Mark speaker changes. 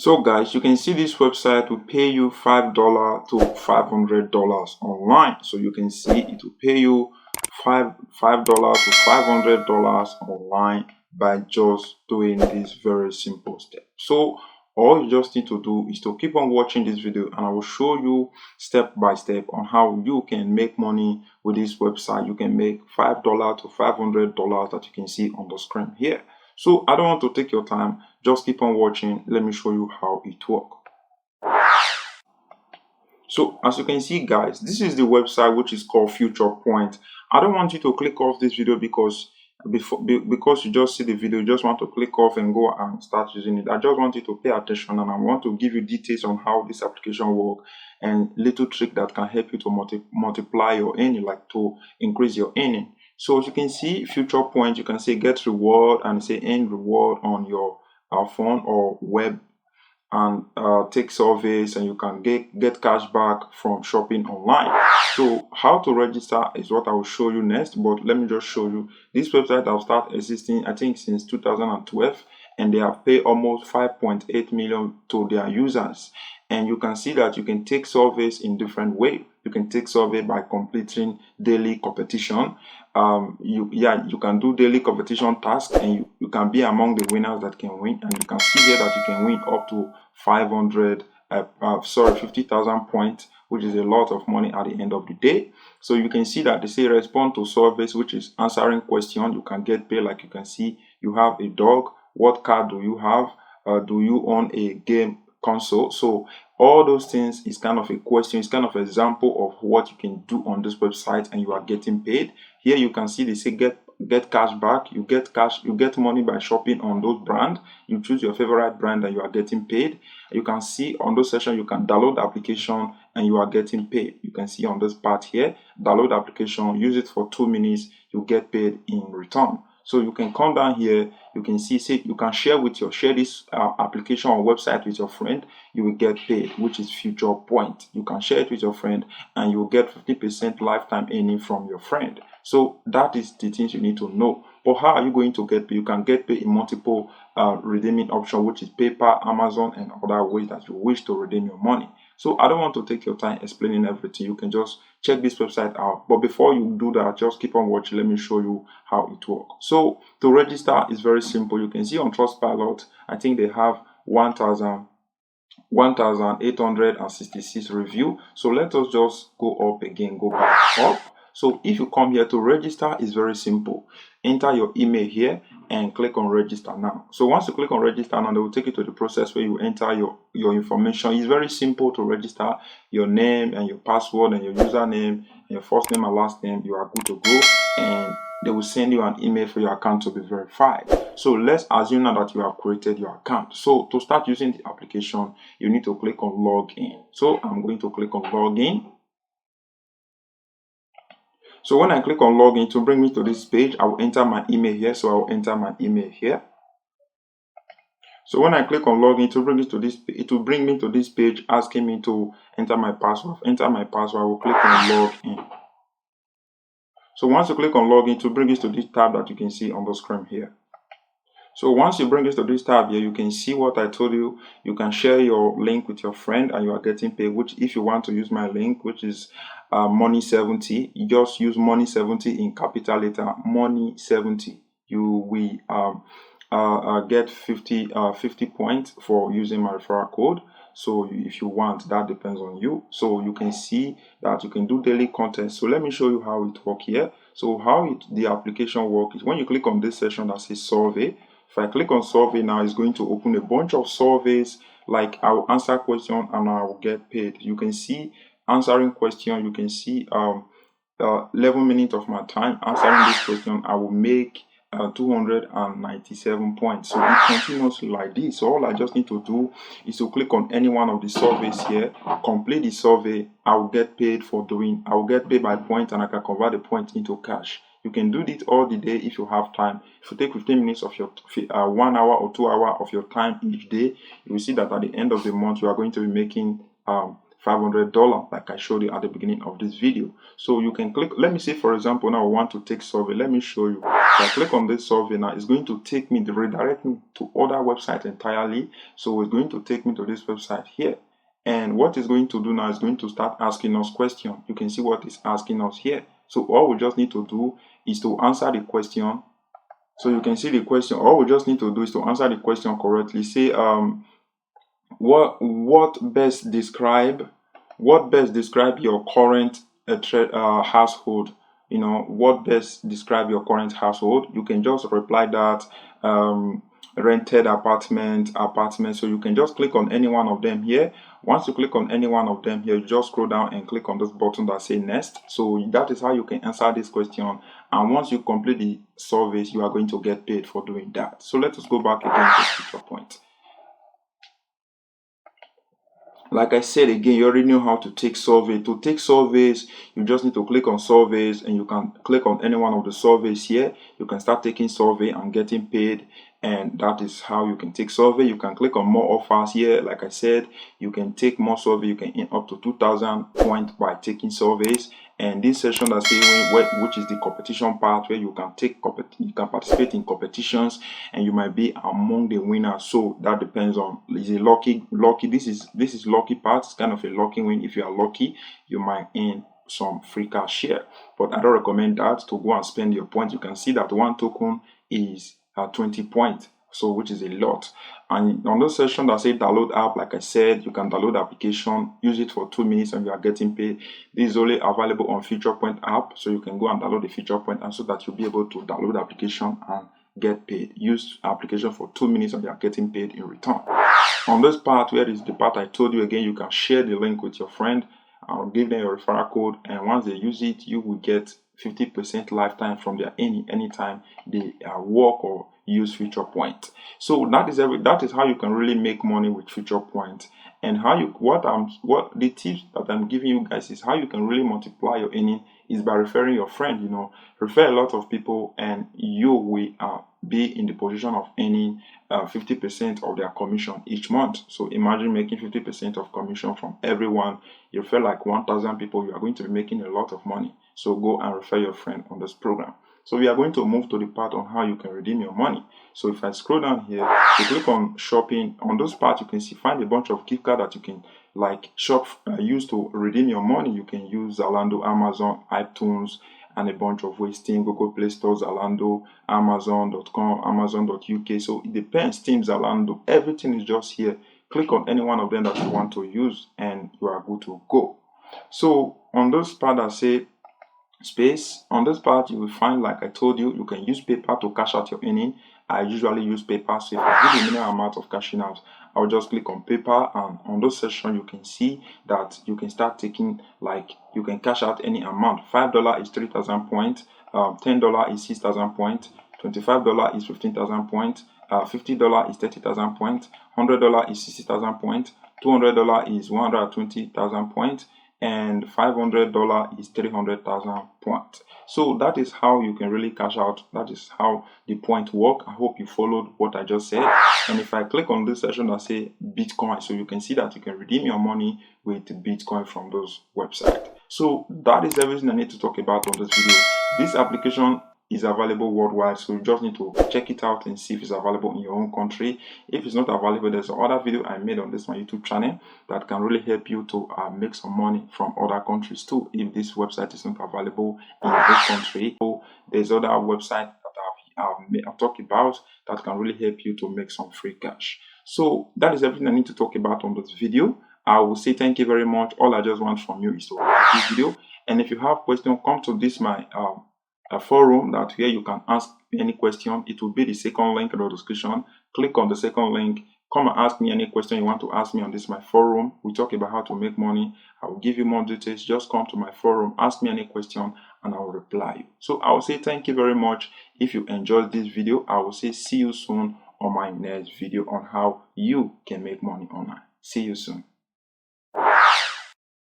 Speaker 1: So guys, you can see this website will pay you $5 to $500 online. So you can see it will pay you $5 to $500 online by just doing this very simple step. So all you just need to do is to keep on watching this video, and I will show you step by step on how you can make money with this website. You can make $5 to $500 that you can see on the screen here. So I don't want to take your time, just keep on watching. Let me show you how it works. So as you can see guys, this is the website which is called Featurepoint. I don't want you to click off this video because you just see the video, you just want to click off and go and start using it. I just want you to pay attention, and I want to give you details on how this application works and little trick that can help you to multiply your earning, like to increase your earning. So as you can see, Featurepoint, you can say get reward and say earn reward on your phone or web, and take surveys, and you can get cash back from shopping online. So how to register is what I will show you next, but let me just show you this website have started existing I think since 2012, and they have paid almost 5.8 million to their users. And you can see that you can take surveys in different ways. You can take survey by completing daily competition. You can do daily competition tasks, and you can be among the winners that can win. And you can see here that you can win up to 50,000 points, which is a lot of money at the end of the day. So you can see that they say respond to surveys, which is answering questions. You can get paid. Like you can see, you have a dog. What car do you have? Do you own a game console? So all those things is kind of a question, it's kind of an example of what you can do on this website, and you are getting paid. Here you can see they say get cash back. You get money by shopping on those brands. You choose your favorite brand and you are getting paid. You can see on those sessions you can download the application and you are getting paid. You can see on this part here, download the application, use it for 2 minutes, you get paid in return. So you can come down here, you can see, say you can share this application or website with your friend, you will get paid, which is Featurepoint. You can share it with your friend and you will get 50% lifetime earning from your friend. So that is the things you need to know. But how are you going to get paid? You can get paid in multiple redeeming options, which is PayPal, Amazon, and other ways that you wish to redeem your money. So I don't want to take your time explaining everything. You can just check this website out. But before you do that, just keep on watching. Let me show you how it works. So to register is very simple. You can see on Trustpilot, I think they have 1,866 review. So let us just go up again, go back up. So if you come here to register, it's very simple. Enter your email here and click on register now. So once you click on register now, they will take you to the process where you enter your information. It's very simple to register. Your name and your password and your username and your first name and last name, you are good to go, and they will send you an email for your account to be verified. So let's assume now that you have created your account. So to start using the application, you need to click on login. So I'm going to click on login. So when I click on login, to bring me to this page, I will enter my email here. So I will enter my email here. So when I click on login, to bring it to this, it will bring me to this page asking me to enter my password. Enter my password. I will click on login. So once you click on login, to bring us to this tab that you can see on the screen here. So once you bring us to this tab here, you can see what I told you. You can share your link with your friend and you are getting paid, which if you want to use my link, which is money70, you just use money70 in capital letter, money70. You will get 50 points for using my referral code. So if you want, that depends on you. So you can see that you can do daily content. So let me show you how it works here. So how the application works is when you click on this section that says survey. If I click on survey now, it's going to open a bunch of surveys. Like I will answer question and I will get paid. You can see answering question. You can see 11 minutes of my time answering this question. I will make 297 points. So it continues like this. So all I just need to do is to click on any one of the surveys here, complete the survey. I will get paid I will get paid by points, and I can convert the points into cash. You can do this all the day if you have time. If you take 15 minutes of your 1 hour or 2 hours of your time each day, you will see that at the end of the month you are going to be making $500 like I showed you at the beginning of this video. So you can click, let me say for example now I want to take survey. Let me show you. If I click on this survey now, it's going to take me, redirect me to other websites entirely. So it's going to take me to this website here. And what it's going to do now is going to start asking us questions. You can see what it's asking us here. So all we just need to do is to answer the question. So you can see the question. All we just need to do is to answer the question correctly. Say what best describe your current household. You know, what best describe your current household. You can just reply that rented apartment. So you can just click on any one of them here. Once you click on any one of them here, you just scroll down and click on this button that says next. So that is how you can answer this question, and once you complete the surveys, you are going to get paid for doing that. So let us go back again to Featurepoint. Like I said again, you already know how to take survey. To take surveys, you just need to click on surveys, and you can click on any one of the surveys here. You can start taking survey and getting paid, and that is how you can take survey. You can click on more offers here. Like I said, you can take more survey. You can earn up to 2,000 points by taking surveys. And this session that's which is the competition part, where you can participate in competitions, and you might be among the winners. So that depends on, is a lucky. This is lucky part. It's kind of a lucky win. If you are lucky, you might earn some free cash here, but I don't recommend that to go and spend your points. You can see that one token is 20 points, so which is a lot. And on this session that say download app, like I said, you can download the application, use it for 2 minutes, and you are getting paid. This is only available on Featurepoint app, so you can go and download the Featurepoint, and so that you'll be able to download the application and get paid. Use application for 2 minutes and you are getting paid in return. On this part, where is the part I told you again, you can share the link with your friend. I'll give them your referral code, and once they use it, you will get 50% lifetime from their anytime they work or use Featurepoint. So that is how you can really make money with Featurepoint. And what the tips that I'm giving you guys is how you can really multiply your earning is by referring your friend. You know, refer a lot of people, and you will be in the position of earning 50% of their commission each month. So imagine making 50% of commission from everyone. You refer like 1,000 people, you are going to be making a lot of money. So go and refer your friend on this program. So we are going to move to the part on how you can redeem your money. So if I scroll down here, you click on shopping. On those parts, you can find a bunch of gift cards that you can use to redeem your money. You can use Zalando, Amazon, iTunes, and a bunch of ways. Steam, Google Play Store, Zalando, Amazon.com, Amazon.uk. So it depends. Steam, Zalando, everything is just here. Click on any one of them that you want to use, and you are good to go. So on this part, I say space. On this part, you will find, like I told you, you can use PayPal to cash out your earning. I usually use PayPal, so if I give a minimum amount of cashing out, I'll just click on PayPal, and on this session you can see that you can start taking, you can cash out any amount. $5 is 3,000 points, $10 is 6,000 points, $25 is 15,000 points, $50 is 30,000 points, $100 is 60,000 points, $200 is 120,000 points, and $500 is 300,000 points. So that is how you can really cash out. That is how the point work. I hope you followed what I just said. And if I click on this section that say Bitcoin, so you can see that you can redeem your money with Bitcoin from those websites. So that is everything I need to talk about on this video. This application is available worldwide, so you just need to check it out and see if it's available in your own country. If it's not available, there's another video I made on my YouTube channel that can really help you to make some money from other countries too, if this website is not available in your country. So there's other websites that I've talked about that can really help you to make some free cash. So that is everything I need to talk about on this video. I will say thank you very much. All I just want from you is to like this video, and if you have questions, come to this a forum that where you can ask me any question. It will be the second link in the description. Click on the second link. Come and ask me any question you want to ask me on my forum. We talk about how to make money. I will give you more details. Just come to my forum, ask me any question, and I will reply you. So I will say thank you very much. If you enjoyed this video, I will say see you soon on my next video on how you can make money online. See you soon.